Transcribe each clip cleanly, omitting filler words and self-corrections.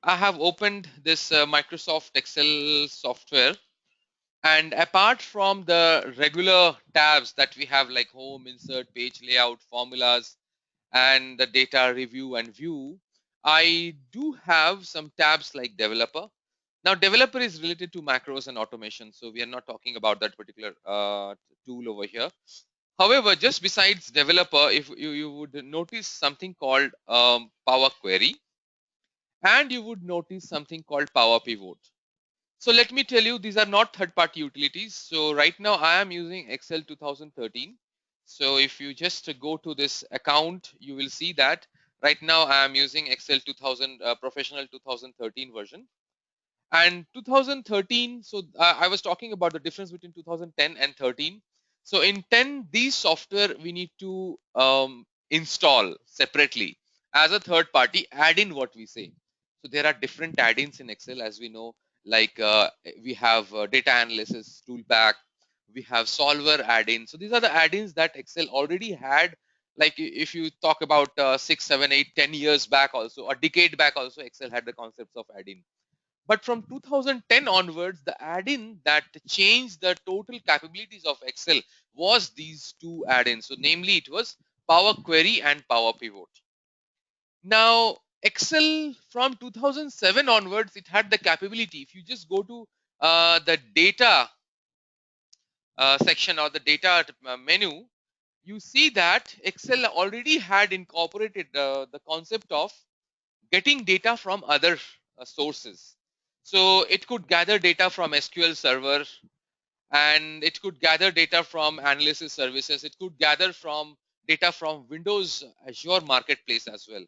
I have opened this Microsoft Excel software, and apart from the regular tabs that we have like home, insert, page layout, formulas, and the data review and view, I do have some tabs like developer. Now, developer is related to macros and automation, so we are not talking about that particular tool over here. However, just besides developer, if you would notice something called Power Query, and you would notice something called Power Pivot. So let me tell you, these are not third-party utilities. So right now I am using Excel 2013. So if you just go to this account, you will see that right now I am using Excel 2000 Professional 2013 version. And 2013, so I was talking about the difference between 2010 and 13. So in 10, these software we need to install separately as a third party, add in what we say. So there are different add-ins in Excel, as we know, like we have data analysis toolpack, we have solver add-in. So these are the add-ins that Excel already had. Like if you talk about 6, 7, 8, 10 years back also, a decade back also, Excel had the concepts of add-in. But from 2010 onwards, the add-in that changed the total capabilities of Excel was these two add-ins. So namely, it was Power Query and Power Pivot. Now, Excel from 2007 onwards, it had the capability. If you just go to the data section or the data menu, you see that Excel already had incorporated the concept of getting data from other sources. So it could gather data from SQL Server, and it could gather data from analysis services. It could gather from data from Windows Azure Marketplace as well.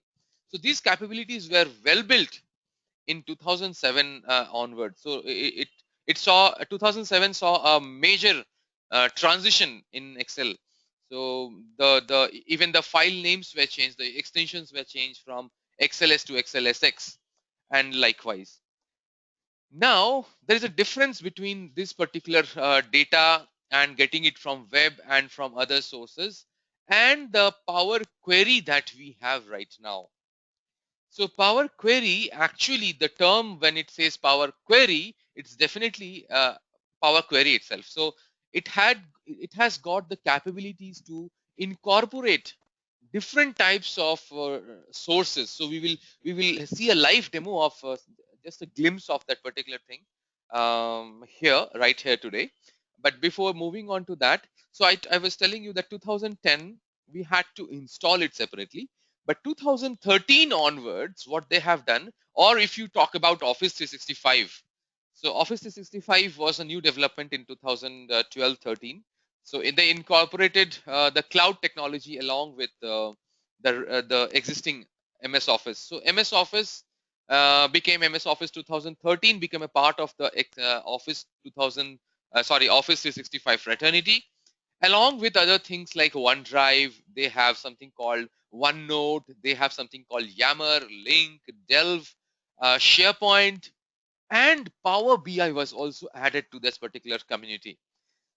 So these capabilities were well built in 2007 onwards. So it saw 2007 saw a major transition in Excel. So the even the file names were changed, the extensions were changed from XLS to XLSX, and likewise. Now there is a difference between this particular data and getting it from web and from other sources, and the Power Query that we have right now. So Power Query, actually the term when it says Power Query, it's definitely Power Query itself. So it has got the capabilities to incorporate different types of sources. So we will see a live demo of just a glimpse of that particular thing here right here today. But before moving on to that, so I was telling you that 2010 we had to install it separately, but 2013 onwards, what they have done, or if you talk about Office 365, so Office 365 was a new development in 2012-13. So they incorporated the cloud technology along with the existing MS Office. So MS Office became MS Office 2013, became a part of the Office 2000, Office 365 fraternity. Along with other things like OneDrive, they have something called OneNote, they have something called Yammer, Link, Delve, SharePoint, and Power BI was also added to this particular community.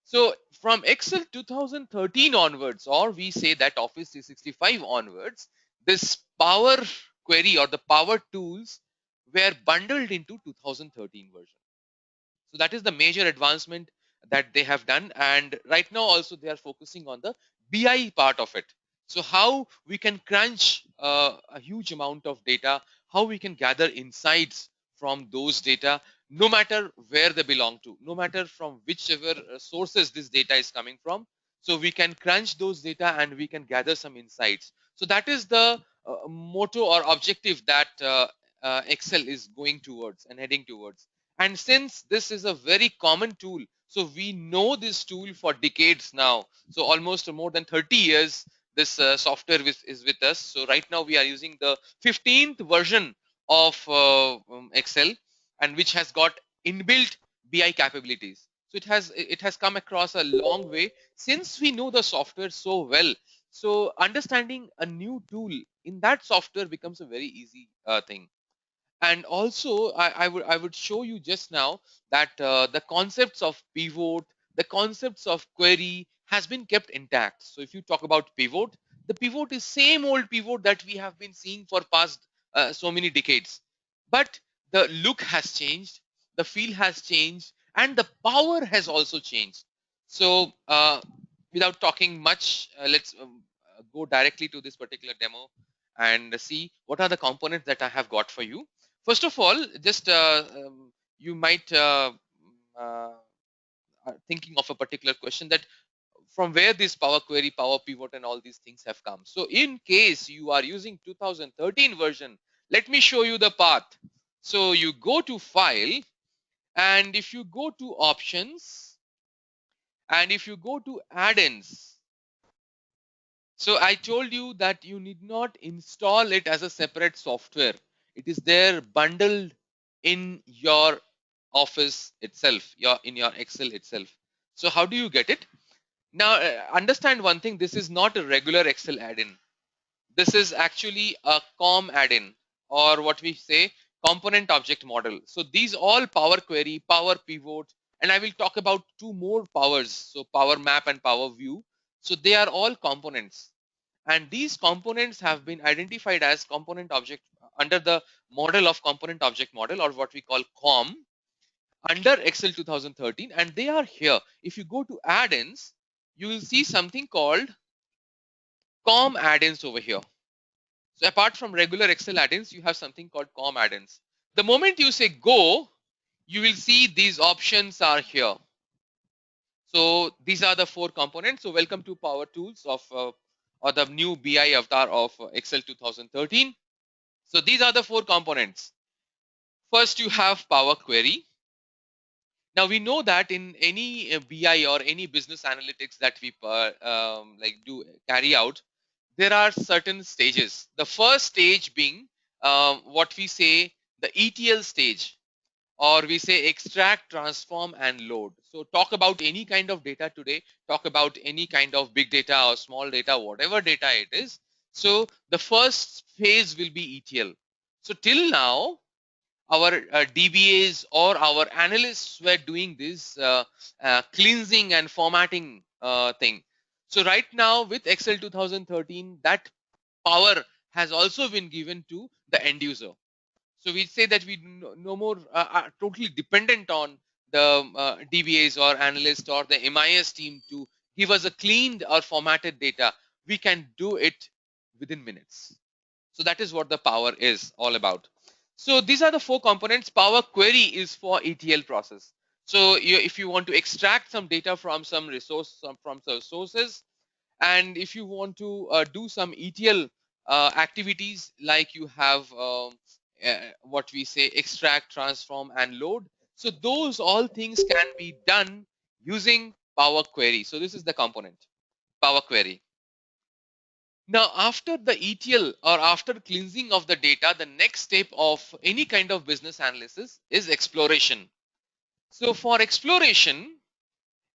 So from Excel 2013 onwards, or we say that Office 365 onwards, this Power Query or the Power Tools were bundled into 2013 version. So that is the major advancement that they have done. And right now also they are focusing on the BI part of it. So how we can crunch a huge amount of data, how we can gather insights from those data, no matter where they belong to, no matter from whichever sources this data is coming from. So we can crunch those data and we can gather some insights. So that is the motto or objective that Excel is going towards and heading towards. And since this is a very common tool, so we know this tool for decades now. So almost more than 30 years, this software is with us. So right now we are using the 15th version of Excel, and which has got inbuilt BI capabilities. So it has come across a long way since we know the software so well. So understanding a new tool in that software becomes a very easy thing. And also I would show you just now that the concepts of pivot, the concepts of query has been kept intact. So if you talk about pivot, the pivot is same old pivot that we have been seeing for past so many decades, but the look has changed, the feel has changed, and the power has also changed. So without talking much, let's go directly to this particular demo and see what are the components that I have got for you. First of all, just you might are thinking of a particular question that from where this Power Query, Power Pivot, and all these things have come. So in case you are using 2013 version, let me show you the path. So you go to File, and if you go to Options, and if you go to Add-ins, so I told you that you need not install it as a separate software. It is there bundled in your Office itself, in your Excel itself. So how do you get it? Now, understand one thing, this is not a regular Excel add-in. This is actually a COM add-in, or what we say component object model. So these all Power Query, Power Pivot, and I will talk about two more powers. So Power Map and Power View. So they are all components. And these components have been identified as component object under the model of component object model, or what we call COM, under Excel 2013, and they are here. If you go to add-ins, you will see something called COM add-ins over here. So apart from regular Excel add-ins, you have something called COM add-ins. The moment you say go, you will see these options are here. So these are the four components. So welcome to Power Tools of or the new BI avatar of Excel 2013. So these are the four components. First, you have Power Query. Now we know that in any BI or any business analytics that we carry out, there are certain stages. The first stage being what we say the ETL stage, or we say extract, transform, and load. So talk about any kind of data today, talk about any kind of big data or small data, whatever data it is. So the first phase will be ETL. So till now, our DBAs or our analysts were doing this cleansing and formatting thing. So right now with Excel 2013, that power has also been given to the end user. So we say that we no more are totally dependent on the DBAs or analyst or the MIS team to give us a cleaned or formatted data. We can do it within minutes. So that is what the power is all about. So these are the four components. Power Query is for ETL process. So if you want to extract some data from some resource, from some sources, and if you want to do some ETL activities, like you have what we say extract, transform, and load. So those all things can be done using Power Query. So this is the component, Power Query. Now, after the ETL or after cleansing of the data, the next step of any kind of business analysis is exploration. So for exploration,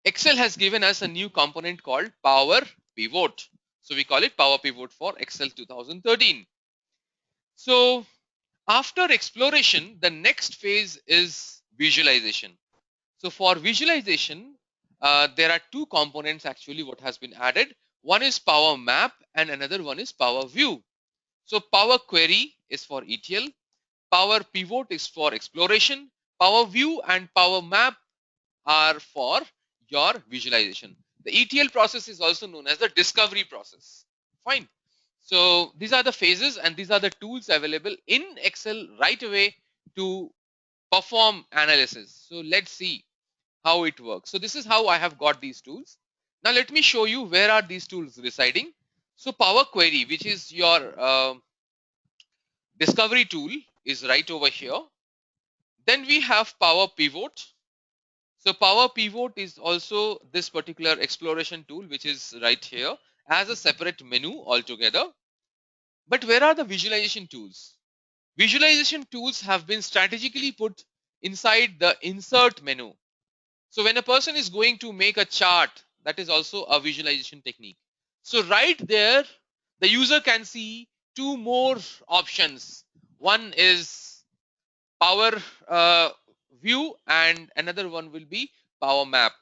Excel has given us a new component called Power Pivot. So we call it Power Pivot for Excel 2013. So after exploration, the next phase is visualization. So for visualization, there are two components actually what has been added. One is Power Map and another one is Power View. So Power Query is for ETL, Power Pivot is for exploration, Power View and Power Map are for your visualization. The ETL process is also known as the discovery process. Fine. So these are the phases and these are the tools available in Excel right away to perform analysis. So let's see how it works. So this is how I have got these tools. Now let me show you where are these tools residing. So Power Query, which is your discovery tool, is right over here. Then we have Power Pivot. So Power Pivot is also this particular exploration tool, which is right here as a separate menu altogether. But where are the visualization tools? Visualization tools have been strategically put inside the insert menu. So when a person is going to make a chart, that is also a visualization technique. So right there, the user can see two more options. One is Power View and another one will be Power Map.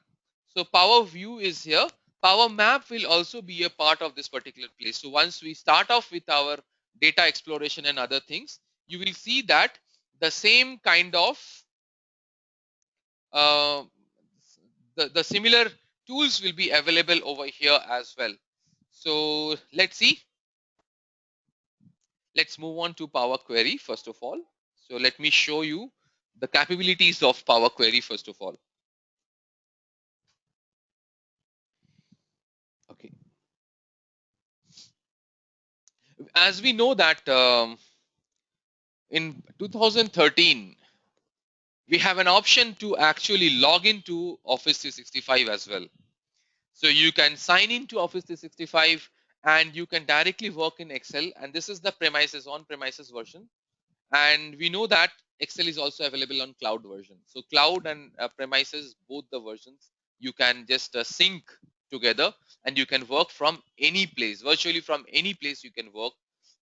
So Power View is here. Power Map will also be a part of this particular place. So once we start off with our data exploration and other things, you will see that the same kind of uh, the similar tools will be available over here as well. So let's see. Let's move on to Power Query first of all. So let me show you the capabilities of Power Query first of all. Okay. As we know that in 2013, we have an option to actually log into Office 365 as well. So you can sign into Office 365 and you can directly work in Excel. And this is the premises on-premises version. And we know that Excel is also available on cloud version. So cloud and premises, both the versions, you can just sync together and you can work from any place, virtually from any place you can work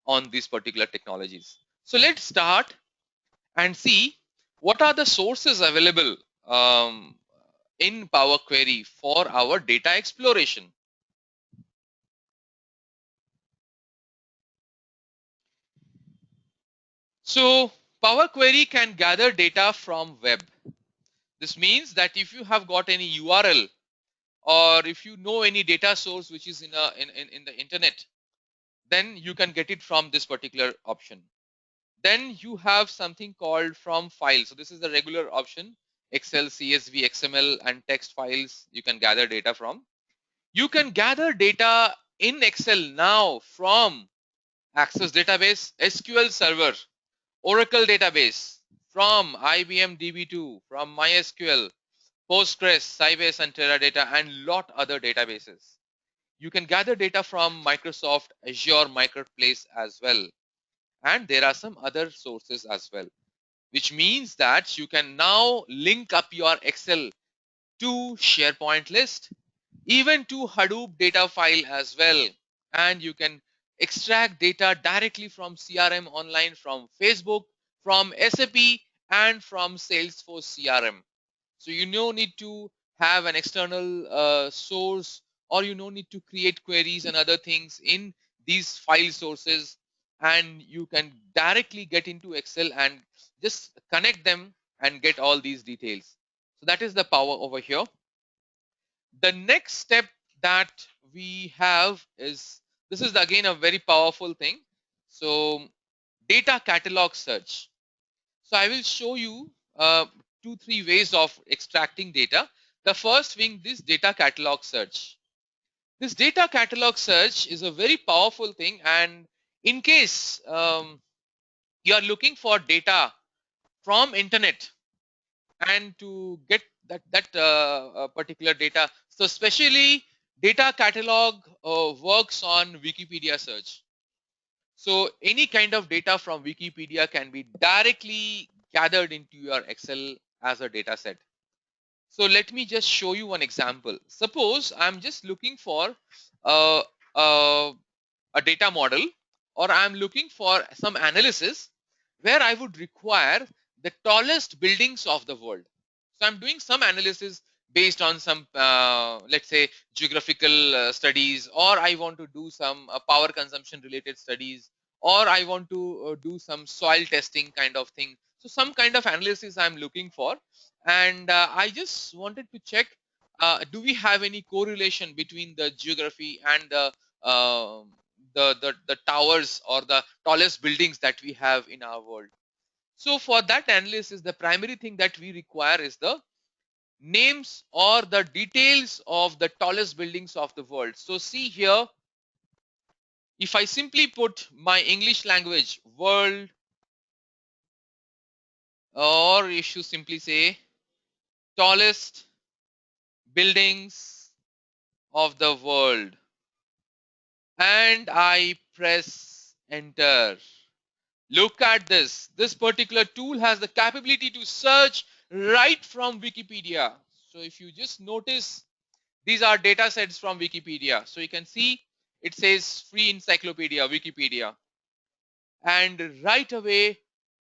on these particular technologies. So let's start and see what are the sources available in Power Query for our data exploration. So Power Query can gather data from web. This means that if you have got any URL or if you know any data source which is in the internet, then you can get it from this particular option. Then you have something called from file. So this is the regular option: Excel, CSV, XML, and text files you can gather data from. You can gather data in Excel now from Access Database, SQL Server, Oracle Database, from IBM DB2, from MySQL, Postgres, Sybase, and Teradata, and lot other databases. You can gather data from Microsoft Azure Marketplace as well. And there are some other sources as well, which means that you can now link up your Excel to SharePoint list, even to Hadoop data file as well. And you can extract data directly from CRM online, from Facebook, from SAP, and from Salesforce CRM. So you no need to have an external source, or you no need to create queries and other things in these file sources, and you can directly get into Excel and just connect them and get all these details. So that is the power over here. The next step that we have is, this is again a very powerful thing. So data catalog search. So I will show you 2-3 ways of extracting data. The first being this data catalog search. This data catalog search is a very powerful thing, and in case you are looking for data from internet and to get that particular data, so especially data catalog works on Wikipedia search. So any kind of data from Wikipedia can be directly gathered into your Excel as a data set. So let me just show you one example. Suppose I'm just looking for uh, uh, a data model, or I'm looking for some analysis where I would require the tallest buildings of the world. So I'm doing some analysis based on some, let's say, geographical studies, or I want to do some power consumption related studies, or I want to do some soil testing kind of thing. So some kind of analysis I'm looking for, and I just wanted to check, do we have any correlation between the geography and uh, the towers or the tallest buildings that we have in our world. So for that analysis, the primary thing that we require is the names or the details of the tallest buildings of the world. So see here, if I simply put my English language world, or if you simply say tallest buildings of the world, and I press enter. Look at this. This particular tool has the capability to search right from Wikipedia. So if you just notice, these are data sets from Wikipedia. So you can see it says free encyclopedia, Wikipedia. And right away,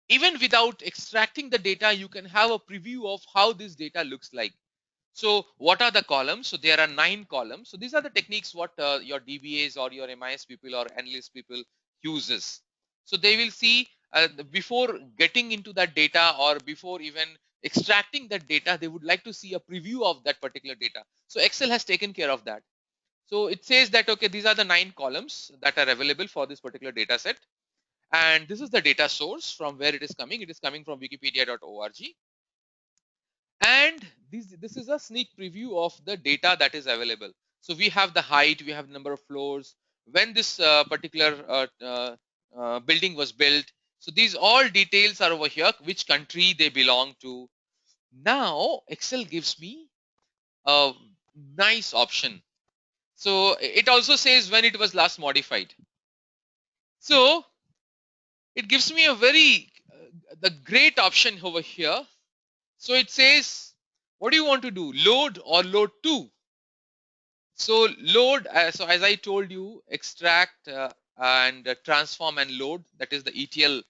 even without extracting the data, you can have a preview of how this data looks like. So what are the columns? So there are 9 columns. So these are the techniques what your DBAs or your MIS people or analyst people uses. So they will see before getting into that data or before even extracting that data, they would like to see a preview of that particular data. So Excel has taken care of that. So it says that, okay, these are the 9 columns that are available for this particular data set. And this is the data source from where it is coming. It is coming from wikipedia.org. And this is a sneak preview of the data that is available. So we have the height, we have the number of floors, when this particular building was built. So these all details are over here, which country they belong to. Now Excel gives me a nice option. So it also says when it was last modified. So it gives me a very the great option over here. So it says, what do you want to do, load or load to? So load, so as I told you, extract and transform and load, that is the ETL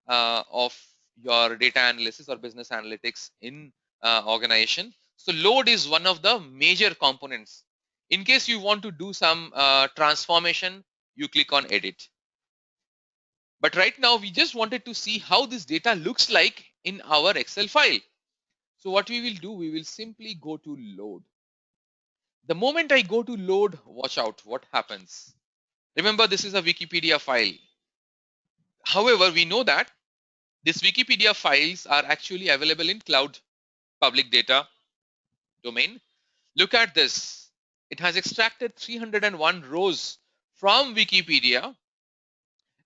of your data analysis or business analytics in organization. So load is one of the major components. In case you want to do some transformation, you click on edit. But right now we just wanted to see how this data looks like in our Excel file. So what we will do, we will simply go to load. The moment I go to load, watch out what happens. Remember, this is a Wikipedia file. However, we know that these Wikipedia files are actually available in cloud public data domain. Look at this. It has extracted 301 rows from Wikipedia.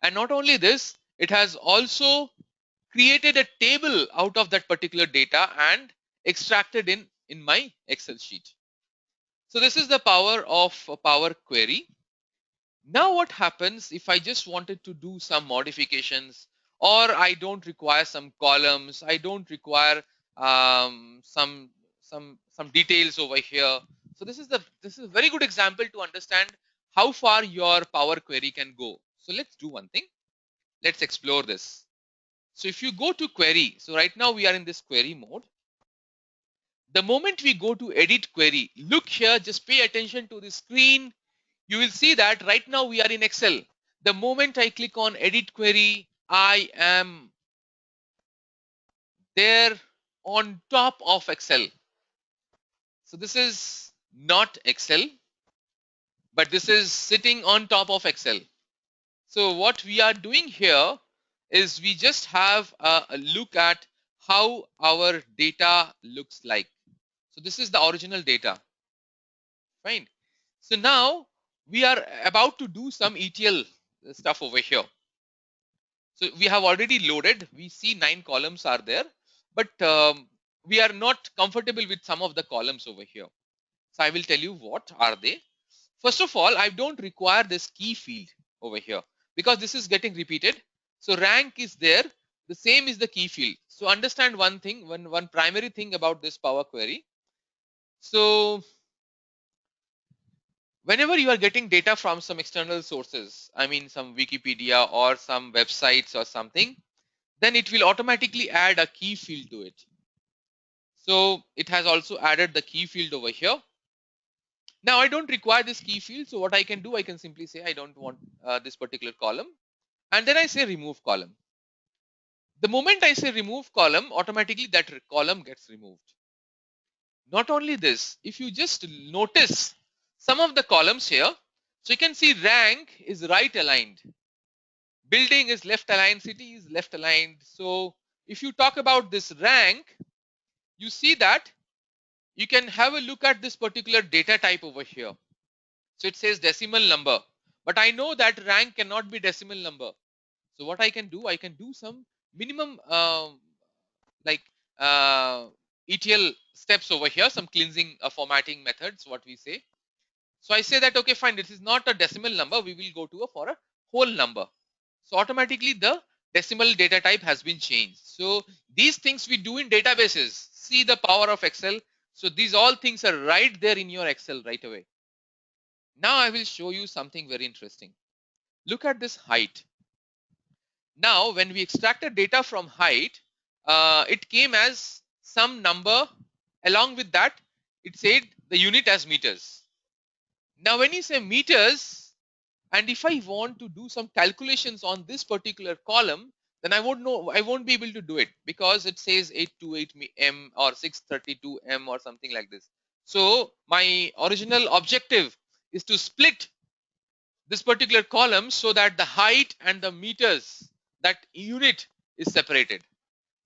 And not only this, it has also created a table out of that particular data and extracted in my Excel sheet. So this is the power of Power Query. Now what happens if I just wanted to do some modifications, or I don't require some columns, I don't require some details over here. So this is a very good example to understand how far your Power Query can go. So let's do one thing. Let's explore this. So if you go to query, so right now we are in this query mode. The moment we go to edit query, look here, just pay attention to the screen. You will see that right now we are in Excel. The moment I click on edit query, I am there on top of Excel. So this is not Excel, but this is sitting on top of Excel. So what we are doing here is we just have a look at how our data looks like. So this is the original data, fine. So now we are about to do some ETL stuff over here. So we have already loaded, we see 9 columns are there, but we are not comfortable with some of the columns over here. So I will tell you what are they. First of all, I don't require this key field over here because this is getting repeated. So rank is there, the same is the key field. So understand one thing, one primary thing about this Power Query. So whenever you are getting data from some external sources, I mean some Wikipedia or some websites or something, then it will automatically add a key field to it. So it has also added the key field over here. Now I don't require this key field. So what I can do, I can simply say I don't want this particular column. And then I say remove column. The moment I say remove column, automatically that column gets removed. Not only this, if you just notice some of the columns here, so you can see rank is right aligned. Building is left aligned, city is left aligned. So if you talk about this rank, you see that you can have a look at this particular data type over here. So it says decimal number, but I know that rank cannot be decimal number. So what I can do some minimum like ETL steps over here, some cleansing formatting methods, what we say. So I say that, okay, fine, this is not a decimal number. We will go to for a whole number. So automatically the decimal data type has been changed. So these things we do in databases. See the power of Excel. So these all things are right there in your Excel right away. Now I will show you something very interesting. Look at this height. Now when we extracted data from height, it came as some number. Along with that, it said the unit as meters. Now when you say meters, and if I want to do some calculations on this particular column, then I won't be able to do it because it says 828M or 632M or something like this. So my original objective is to split this particular column so that the height and the meters, that unit, is separated.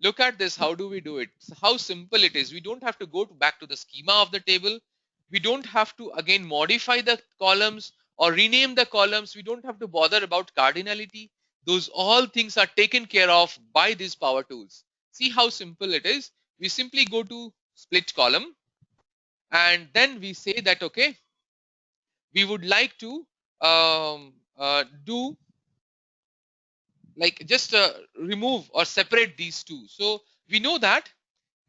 Look at this. How do we do it? So how simple it is. We don't have to go back to the schema of the table. We don't have to again modify the columns or rename the columns. We don't have to bother about cardinality. Those all things are taken care of by these power tools. See how simple it is. We simply go to split column and then we say that, okay, we would like to do like just remove or separate these two. So we know that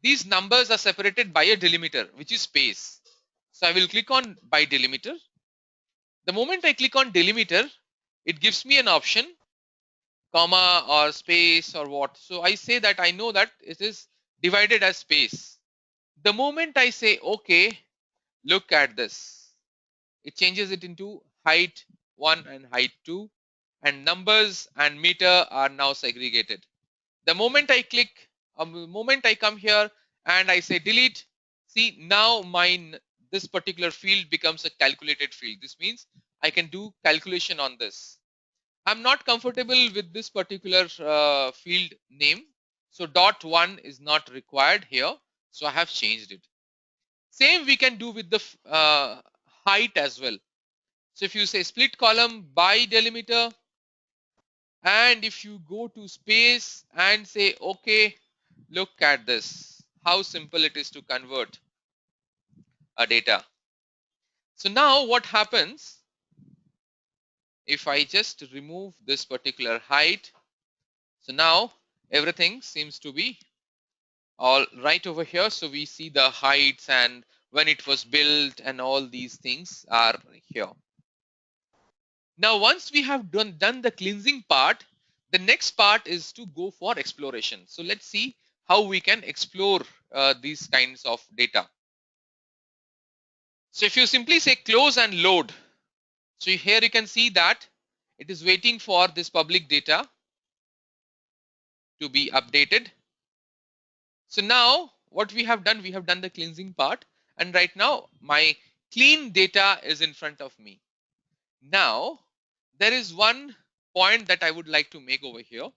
these numbers are separated by a delimiter, which is space. So I will click on by delimiter. The moment I click on delimiter, it gives me an option, comma or space or what. So I say that I know that it is divided as space. The moment I say okay, look at this. It changes it into height 1 and height 2, and numbers and meter are now segregated. The moment I click, the moment I come here and I say delete, see now this particular field becomes a calculated field. This means I can do calculation on this. I'm not comfortable with this particular field name. So dot one is not required here. So I have changed it. Same we can do with the height as well. So if you say split column by delimiter, and if you go to space and say okay, look at this, how simple it is to convert a data. So now what happens if I just remove this particular height? So now everything seems to be all right over here. So we see the heights and when it was built and all these things are here. Now once we have done the cleansing part, the next part is to go for exploration. So let's see how we can explore these kinds of data. So if you simply say close and load, so here you can see that it is waiting for this public data to be updated. So now what we have done the cleansing part, and right now my clean data is in front of me. Now there is one point that I would like to make over here.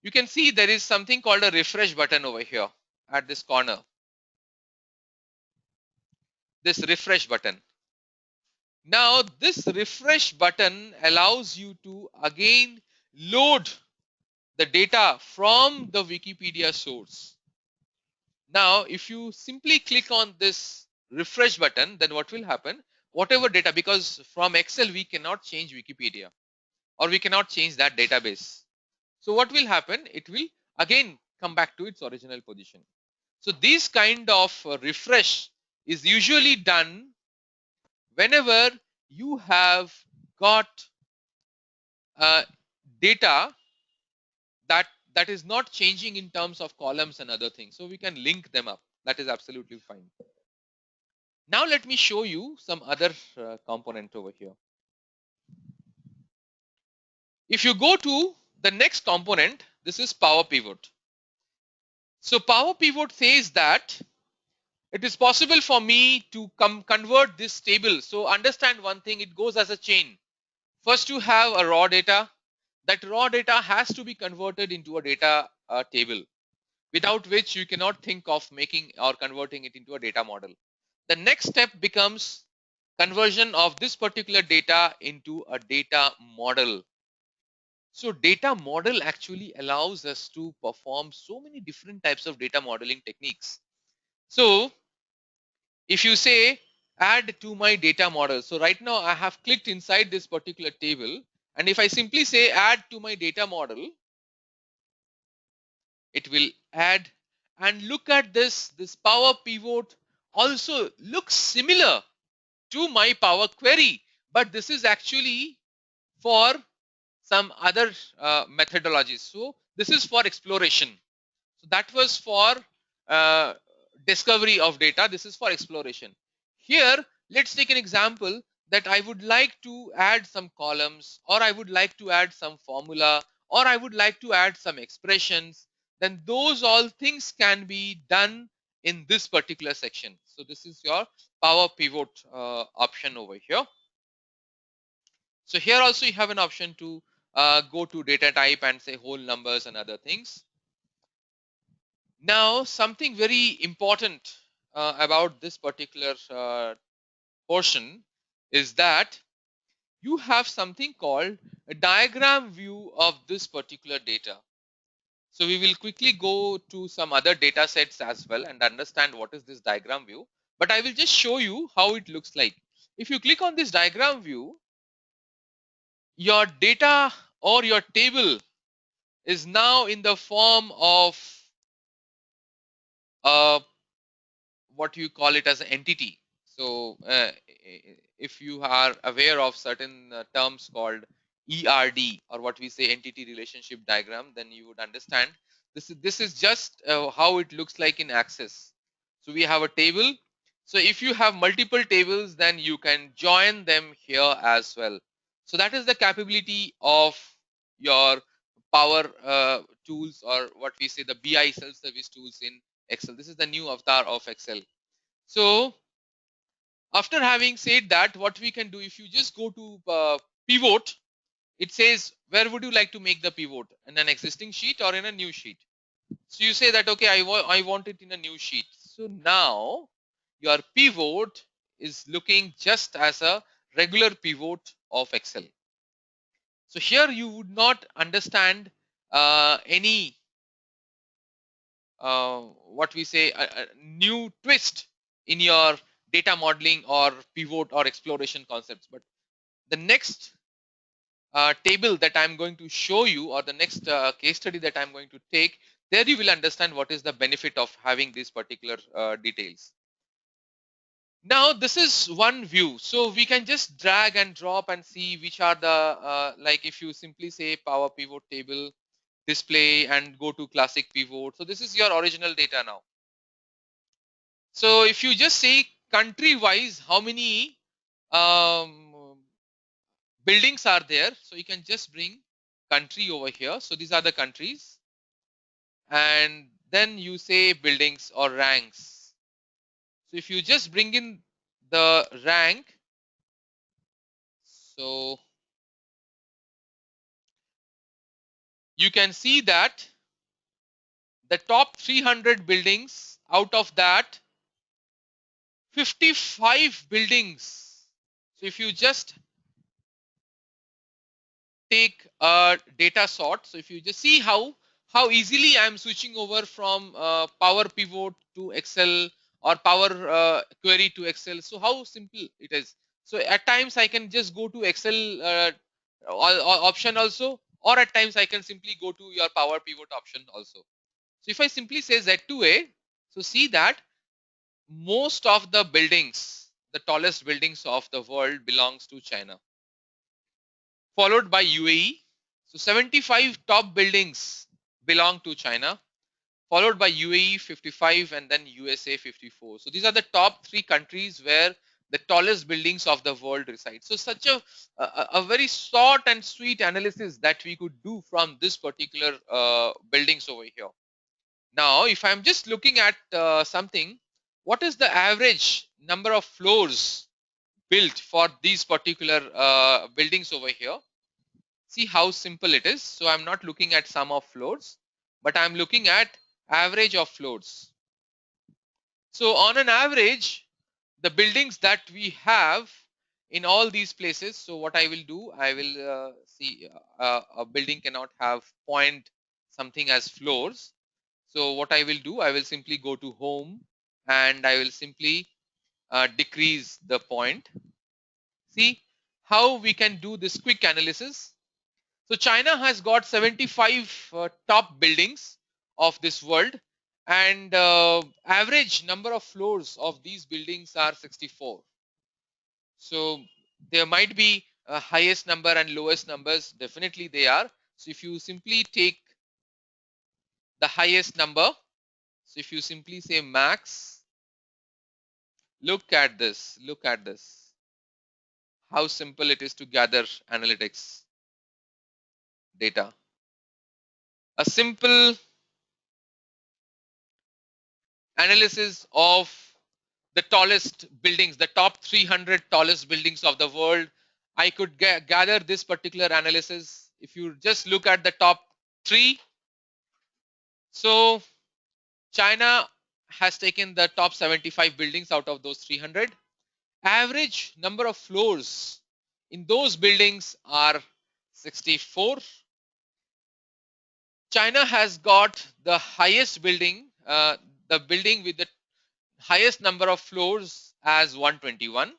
You can see there is something called a refresh button over here at this corner. This refresh button. Now this refresh button allows you to again load the data from the Wikipedia source. Now if you simply click on this refresh button, then what will happen? Whatever data, because from Excel we cannot change Wikipedia or we cannot change that database. So what will happen? It will again come back to its original position. So this kind of refresh is usually done whenever you have got data that is not changing in terms of columns and other things. So we can link them up. That is absolutely fine. Now let me show you some other component over here. If you go to the next component, this is Power Pivot. So Power Pivot says that it is possible for me to convert this table. So understand one thing, it goes as a chain. First you have a raw data. That raw data has to be converted into a data table, without which you cannot think of making or converting it into a data model. The next step becomes conversion of this particular data into a data model. So data model actually allows us to perform so many different types of data modeling techniques. So if you say add to my data model, so right now I have clicked inside this particular table, and if I simply say add to my data model, it will add. And look at this Power Pivot also looks similar to my Power Query, but this is actually for some other methodologies. So this is for exploration. So that was for discovery of data. This is for exploration. Here, let's take an example that I would like to add some columns, or I would like to add some formula, or I would like to add some expressions, then those all things can be done in this particular section. So this is your power pivot option over here. So here also you have an option to go to data type and say whole numbers and other things. Now something very important about this particular portion is that you have something called a diagram view of this particular data. So we will quickly go to some other data sets as well and understand what is this diagram view. But I will just show you how it looks like. If you click on this diagram view, your data or your table is now in the form of what you call it as an entity. So if you are aware of certain terms called ERD, or what we say entity relationship diagram, then you would understand this is just how it looks like in Access. So we have a table. So if you have multiple tables, then you can join them here as well. So that is the capability of your power tools, or what we say the BI self-service tools in Excel. This is the new avatar of Excel. So after having said that, what we can do, if you just go to pivot, it says, where would you like to make the pivot? In an existing sheet or in a new sheet? So you say that, okay, I want it in a new sheet. So now your pivot is looking just as a regular pivot of Excel. So here you would not understand any what we say a new twist in your data modeling or pivot or exploration concepts. But the next table that I'm going to show you, or the next case study that I'm going to take, there you will understand what is the benefit of having these particular details. Now this is one view, so we can just drag and drop and see which are the like if you simply say power pivot table display and go to classic pivot. So this is your original data now. So if you just say country wise, how many buildings are there? So you can just bring country over here. So these are the countries. And then you say buildings or ranks. So if you just bring in the rank, so you can see that the top 300 buildings, out of that 55 buildings. So if you just take a data sort. So if you just see how easily I'm switching over from Power Pivot to Excel, or Power Query to Excel. So how simple it is. So at times I can just go to Excel option also, or at times I can simply go to your Power Pivot option also. So if I simply say Z2A, so see that most of the buildings, the tallest buildings of the world belongs to China, followed by UAE. So 75 top buildings belong to China, followed by UAE 55 and then USA 54. So these are the top three countries where the tallest buildings of the world reside. So such a very short and sweet analysis that we could do from this particular buildings over here. Now, if I'm just looking at something, what is the average number of floors built for these particular buildings over here? See how simple it is. So I'm not looking at sum of floors, but I'm looking at average of floors. So on an average, the buildings that we have in all these places. So what I will do, I will see a building cannot have point something as floors. So what I will do, I will simply go to home and I will simply decrease the point. See how we can do this quick analysis. So China has got 75 top buildings of this world, and average number of floors of these buildings are 64. So there might be a highest number and lowest numbers, definitely they are. So if you simply take the highest number, so if you simply say max, look at this, how simple it is to gather analytics data. a simple analysis of the tallest buildings, the top 300 tallest buildings of the world. I could gather this particular analysis. If you just look at the top three, so China has taken the top 75 buildings out of those 300. Average number of floors in those buildings are 64. China has got the highest building, the building with the highest number of floors as 121.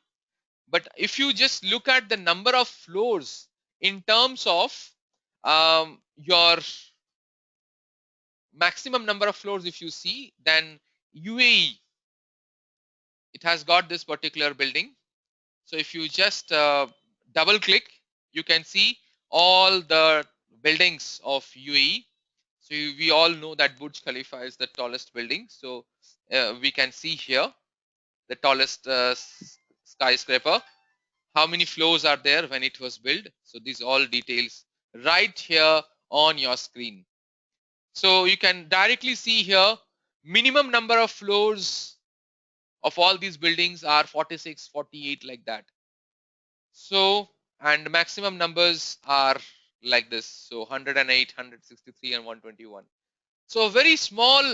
But if you just look at the number of floors in terms of your maximum number of floors, if you see, then UAE, it has got this particular building. So if you just double click, you can see all the buildings of UAE. So we all know that Burj Khalifa is the tallest building. So we can see here the tallest skyscraper. How many floors are there when it was built? So these all details right here on your screen. So you can directly see here minimum number of floors of all these buildings are 46, 48 like that. So and maximum numbers are like this. So 108, 163 and 121. So a very small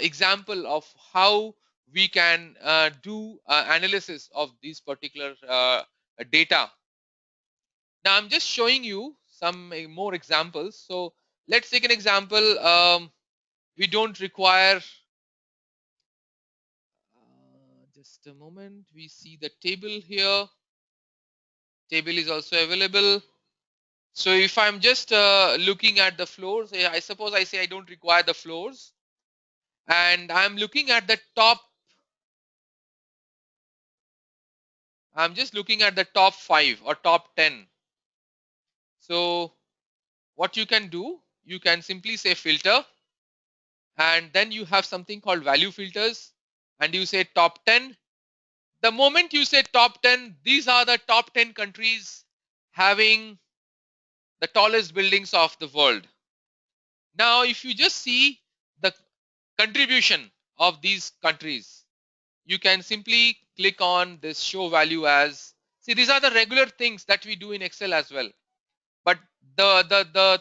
example of how we can do analysis of these particular data. Now I'm just showing you some more examples. So let's take an example. We don't require, just a moment, we see the table here. Table is also available. So if I'm just looking at the floors, I suppose I say I don't require the floors, and I'm looking at the top. I'm just looking at the top 5 or top 10. So what you can do, you can simply say filter, and then you have something called value filters, and you say top 10. The moment you say top 10, these are the top 10 countries having the tallest buildings of the world. Now, if you just see the contribution of these countries, you can simply click on this show value as. See, these are the regular things that we do in Excel as well. But the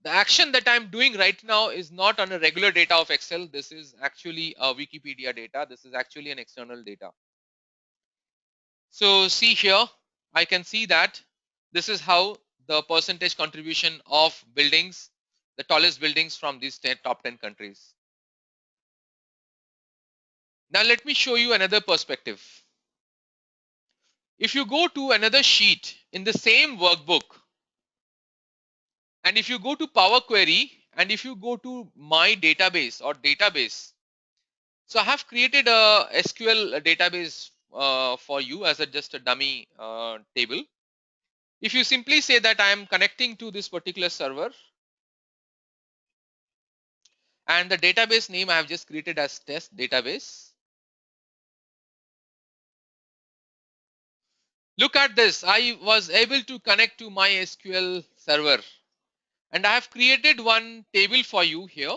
action that I'm doing right now is not on a regular data of Excel. This is actually a Wikipedia data. This is actually an external data. So see here, I can see that this is how the percentage contribution of buildings, the tallest buildings from these top 10 countries. Now let me show you another perspective. If you go to another sheet in the same workbook, and if you go to Power Query, and if you go to my database or database, so I have created a SQL database for you as just a dummy table. If you simply say that I am connecting to this particular server, and the database name I have just created as test database. Look at this. I was able to connect to my SQL server, and I have created one table for you here.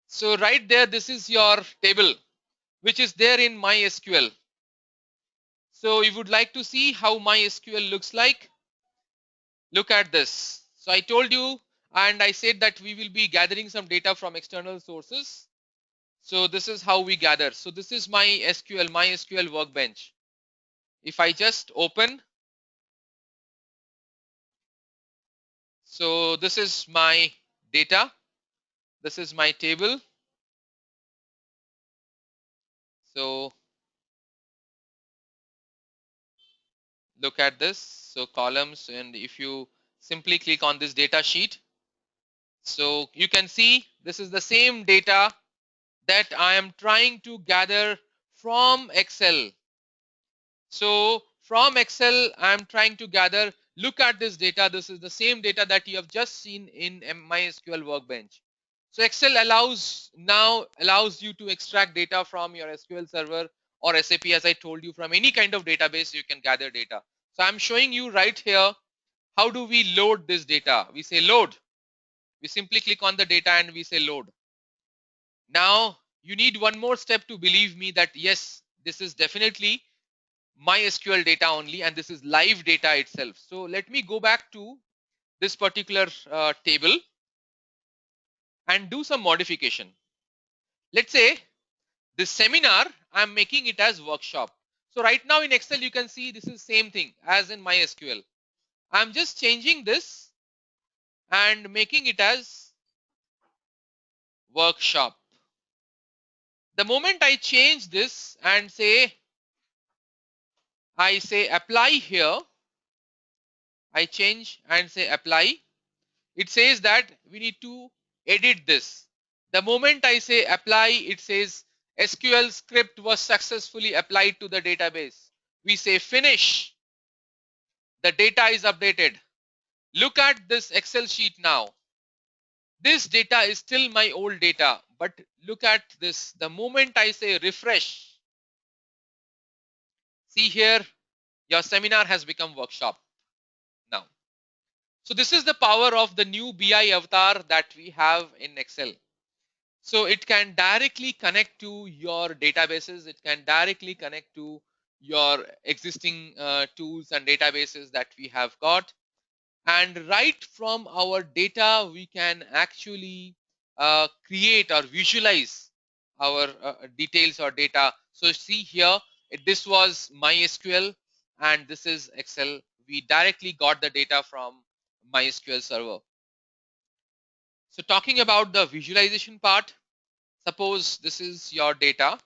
So right there, this is your table, which is there in MySQL. So you would like to see how MySQL looks like. Look at this. So I told you, and I said that we will be gathering some data from external sources. So this is how we gather. So this is my MySQL workbench. If I just open, so this is my data. This is my table. So look at this. So columns, and if you simply click on this data sheet, so you can see this is the same data that I am trying to gather from Excel. So from Excel, I'm trying to gather, look at this data. This is the same data that you have just seen in MySQL Workbench. So Excel now allows you to extract data from your SQL server or SAP, as I told you, from any kind of database you can gather data. So I'm showing you right here, how do we load this data? We say load. We simply click on the data and we say load. Now you need one more step to believe me that yes, this is definitely MySQL data only and this is live data itself. So let me go back to this particular table and do some modification. Let's say this seminar, I'm making it as workshop. So right now in Excel, you can see this is same thing as in MySQL. I'm just changing this and making it as workshop. The moment I change this and I say apply here, I change and say apply. It says that we need to edit this. The moment I say apply, it says SQL script was successfully applied to the database. We say finish. The data is updated. Look at this Excel sheet now. This data is still my old data, but look at this. The moment I say refresh, see here, your seminar has become workshop now. So this is the power of the new BI avatar that we have in Excel. So it can directly connect to your databases. It can directly connect to your existing tools and databases that we have got. And right from our data, we can actually create or visualize our details or data. So see here, this was MySQL and this is Excel. We directly got the data from MySQL server. So talking about the visualization part, suppose this is your data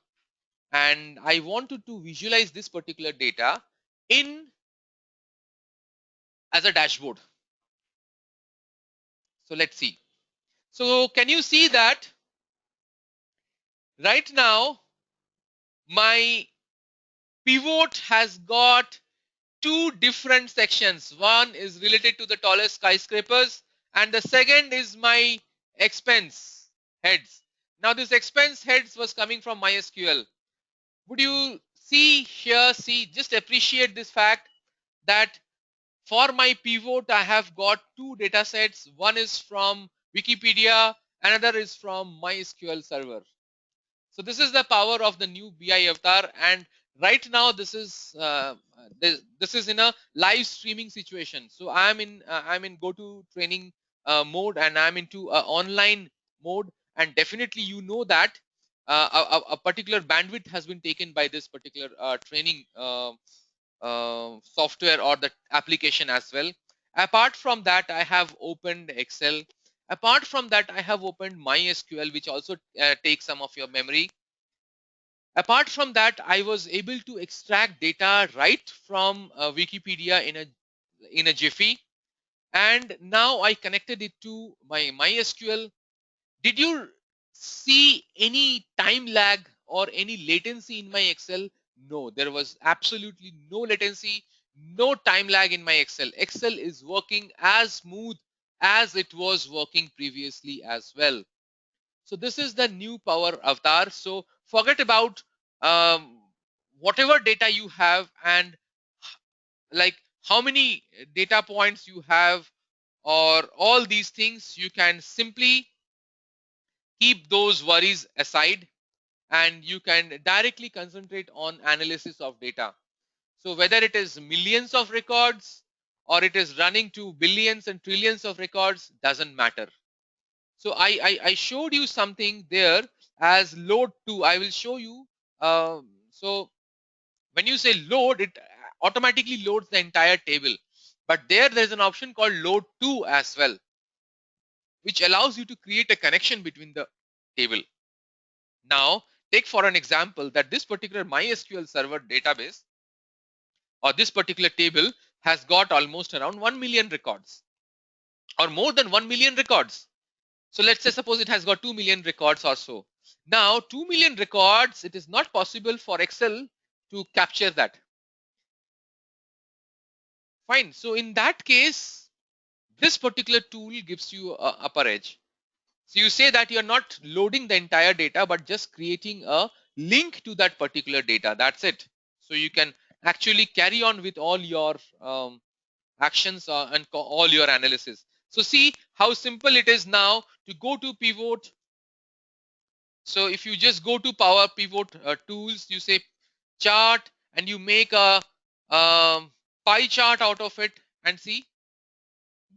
and I wanted to visualize this particular data in as a dashboard. So let's see. So can you see that right now my pivot has got two different sections. One is related to the tallest skyscrapers and the second is my expense heads. Now this expense heads was coming from MySQL. Would you see here, just appreciate this fact that for my pivot, I have got two data sets. One is from Wikipedia, another is from MySQL server. So this is the power of the new BI avatar. And right now, this is in a live streaming situation. So I'm in go-to training mode, and I'm into online mode. And definitely, you know that a particular bandwidth has been taken by this particular training software or the application as well. Apart from that, I have opened Excel. Apart from that, I have opened MySQL, which also takes some of your memory. Apart from that, I was able to extract data right from Wikipedia in a Jiffy. And now I connected it to my MySQL. Did you see any time lag or any latency in my Excel? No, there was absolutely no latency, no time lag in my Excel. Excel is working as smooth as it was working previously as well. So this is the new Power Avatar. So forget about um, whatever data you have and like how many data points you have or all these things. You can simply keep those worries aside and you can directly concentrate on analysis of data. So whether it is millions of records or it is running to billions and trillions of records doesn't matter. So I showed you something there as load to. I will show you. So when you say load, it automatically loads the entire table. But there's an option called load to as well, which allows you to create a connection between the table. Now, take for an example that this particular MySQL server database or this particular table has got almost around 1 million records or more than 1 million records. So let's say suppose it has got 2 million records or so. Now 2 million records, it is not possible for Excel to capture that. Fine. So in that case, this particular tool gives you a upper edge. So you say that you're not loading the entire data, but just creating a link to that particular data. That's it. So you can actually carry on with all your actions and all your analysis. So see how simple it is now to go to pivot. So if you just go to Power Pivot tools, you say chart and you make a pie chart out of it, and see,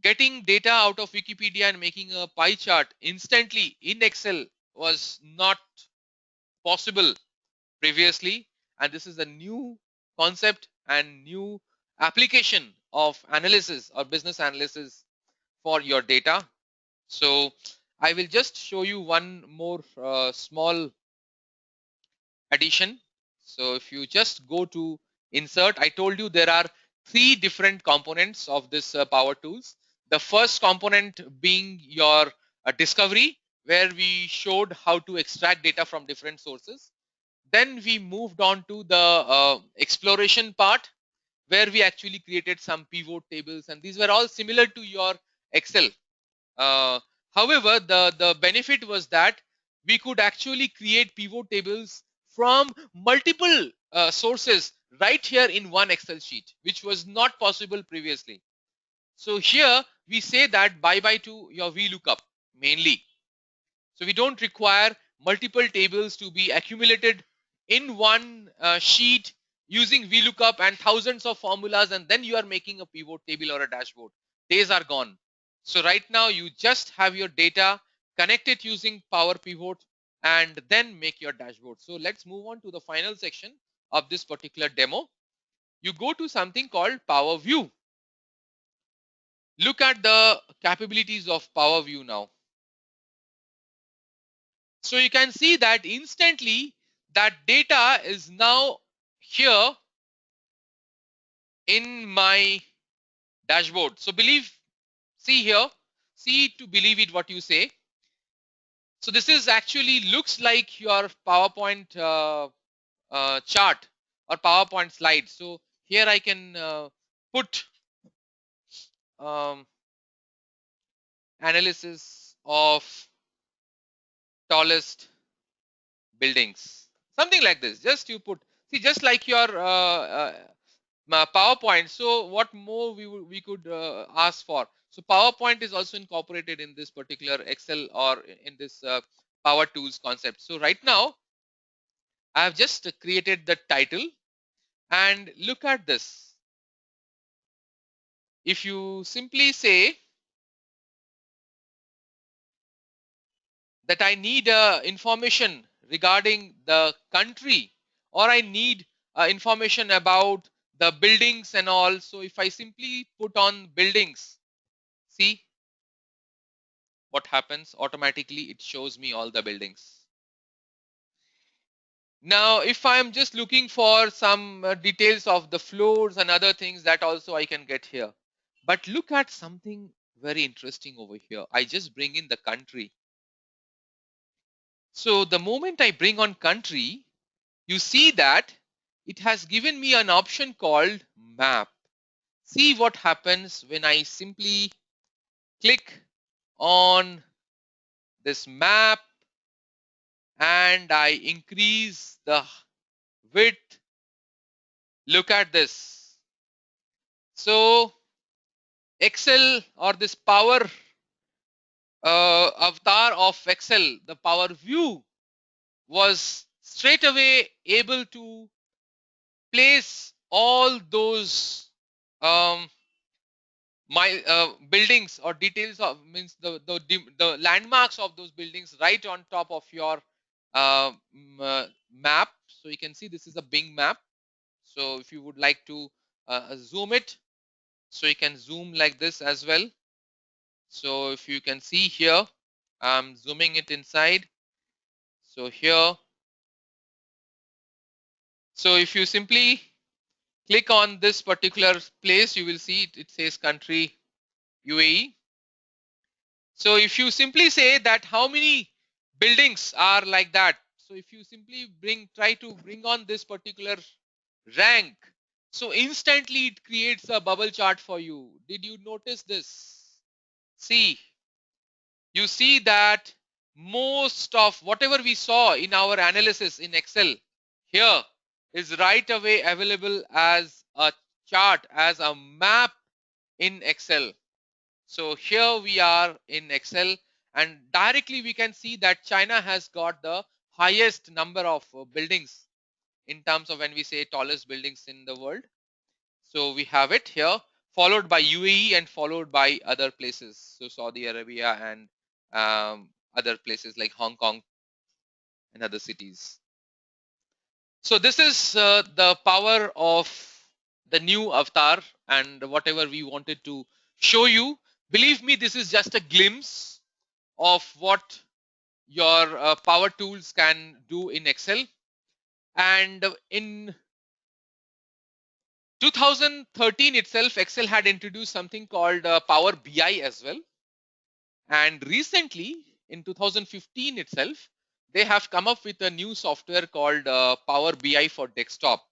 getting data out of Wikipedia and making a pie chart instantly in Excel was not possible previously, and this is a new concept and new application of analysis or business analysis for your data. So I will just show you one more small addition. So if you just go to insert, I told you there are three different components of this Power Tools. The first component being your discovery, where we showed how to extract data from different sources. Then we moved on to the exploration part, where we actually created some pivot tables, and these were all similar to your Excel. Uh, However, the benefit was that we could actually create pivot tables from multiple sources right here in one Excel sheet, which was not possible previously. So here we say that bye-bye to your VLOOKUP mainly. So we don't require multiple tables to be accumulated in one sheet using VLOOKUP and thousands of formulas, and then you are making a pivot table or a dashboard. Days are gone. So right now you just have your data, connect it using Power Pivot, and then make your dashboard. So let's move on to the final section of this particular demo. You go to something called Power View. Look at the capabilities of Power View now. So you can see that instantly that data is now here in my dashboard. So see here, see to believe it what you say. So this is actually looks like your PowerPoint chart or PowerPoint slide. So here I can put um, analysis of tallest buildings, something like this. Just you put, see, just like your PowerPoint. So what more we could ask for? So PowerPoint is also incorporated in this particular Excel or in this Power Tools concept. So right now I have just created the title, and look at this. If you simply say that I need information regarding the country, or I need information about the buildings and all. So if I simply put on buildings, see what happens automatically, it shows me all the buildings. Now if I'm just looking for some details of the floors and other things, that also I can get here. But look at something very interesting over here. I just bring in the country. So the moment I bring on country, you see that it has given me an option called map. See what happens when I simply click on this map and I increase the width. Look at this. So Excel, or this power avatar of Excel, the Power View, was straight away able to place all those my buildings or details of, means the landmarks of those buildings right on top of your map. So you can see this is a Bing map. So if you would like to zoom it, so you can zoom like this as well. So if you can see here, I'm zooming it inside. So here, so if you simply click on this particular place, you will see it says country UAE. So if you simply say that how many buildings are like that, so if you simply try to bring on this particular rank, so instantly it creates a bubble chart for you. Did you notice this? See, you see that most of whatever we saw in our analysis in Excel here is right away available as a chart, as a map in Excel. So here we are in Excel, and directly we can see that China has got the highest number of buildings in terms of when we say tallest buildings in the world. So we have it here, followed by UAE and followed by other places. So Saudi Arabia and other places like Hong Kong and other cities. So this is the power of the new avatar and whatever we wanted to show you. Believe me, this is just a glimpse of what your power tools can do in Excel. And in 2013 itself, Excel had introduced something called Power BI as well. And recently, in 2015 itself, they have come up with a new software called Power BI for desktop.